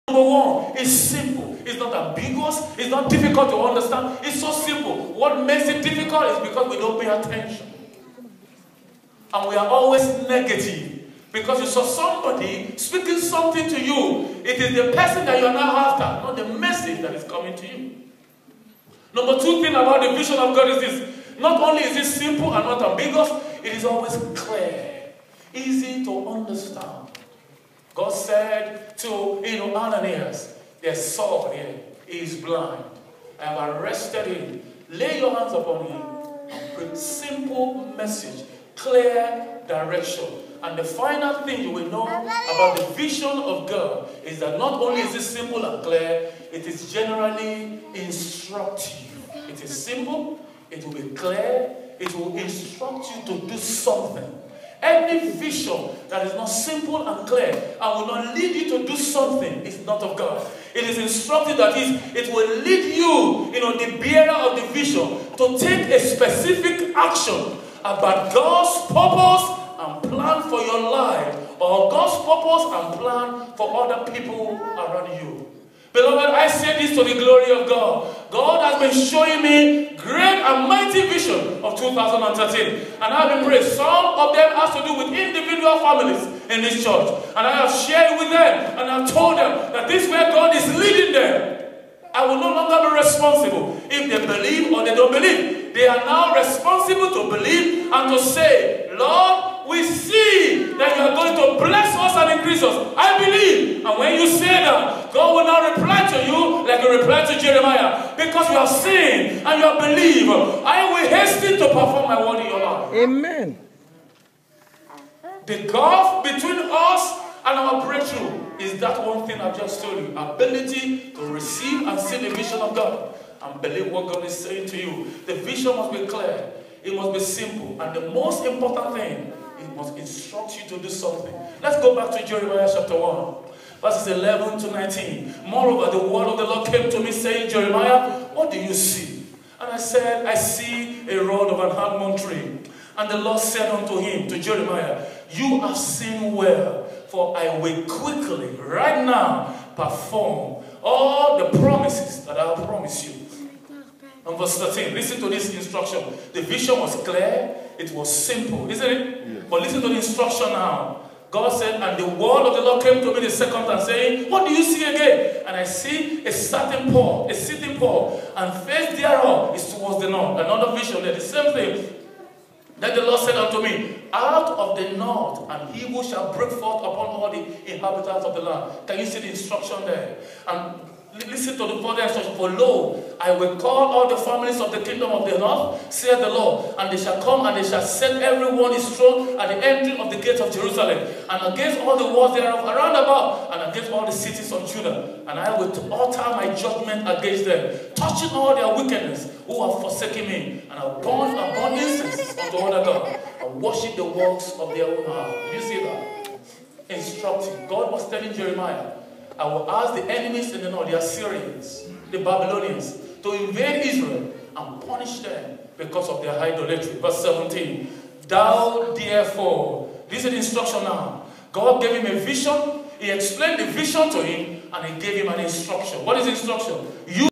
Number one, it's simple. It's not ambiguous. It's not difficult to understand. It's so simple. What makes it difficult is because we don't pay attention. And we are always negative. Because you saw somebody speaking something to you. It is the person that you are now after, not the message that is coming to you. Number two thing about the vision of God is this. Not only is it simple and not ambiguous, it is always clear. Easy to understand. God said to Ananias, there's Saul here. He is blind. I have arrested him. Lay your hands upon him and bring simple message, clear direction. And the final thing you will know about the vision of God is that not only is it simple and clear, it is generally instructive. It is simple, it will be clear, it will instruct you to do something. Any vision that is not simple and clear and will not lead you to do something is not of God. It is instructive, that is, it will lead you, the bearer of the vision, to take a specific action about God's purpose and plan for your life, or God's purpose and plan for other people around you. Beloved, I say this to the glory of God. God has been showing me great and mighty vision of 2013. And I've been praying. Some of them has to do with individual families in this church. And I have shared with them and I've told them that this is where God is leading them. I will no longer be responsible if they believe or they don't believe. They are now responsible to believe and to say, Lord, we see that you are going to bless us and increase us. I believe. And when you say that, God will now reply to you like he replied to Jeremiah. Because you have seen and you have believed, I will hasten to perform my word in your life. Amen. The gulf between us and our breakthrough is that one thing I've just told you. Ability to receive and see the vision of God and believe what God is saying to you. The vision must be clear. It must be simple. And the most important thing, it must instruct you to do something. Let's go back to Jeremiah chapter 1, verses 11 to 19. Moreover, the word of the Lord came to me, saying, Jeremiah, what do you see? And I said, I see a rod of an almond tree. And the Lord said unto him, to Jeremiah, you have seen well, for I will quickly, right now, perform all the promises that I have promised you. And verse 13, listen to this instruction. The vision was clear, it was simple, isn't it? Yes. But listen to the instruction now. God said, and the word of the Lord came to me the second time, saying, what do you see again? And I see a certain pole, a sitting pole, and face thereof is towards the north. Another vision there, the same thing. Then the Lord said unto me, out of the north, and evil shall break forth upon all the inhabitants of the land. Can you see the instruction there? And listen to the further instruction. For lo, I will call all the families of the kingdom of the north, saith the Lord, and they shall come and they shall set everyone his throne at the entry of the gate of Jerusalem, and against all the walls thereof around about, and against all the cities of Judah. And I will utter my judgment against them, touching all their wickedness, who have forsaken me, and have burn incense unto other gods, and worship the works of their own hand. Did you see that? Instructing. God was telling Jeremiah, I will ask the enemies in the north, the Assyrians, the Babylonians, to invade Israel and punish them because of their idolatry. Verse 17. Thou therefore, this is the instruction now. God gave him a vision. He explained the vision to him and he gave him an instruction. What is the instruction? You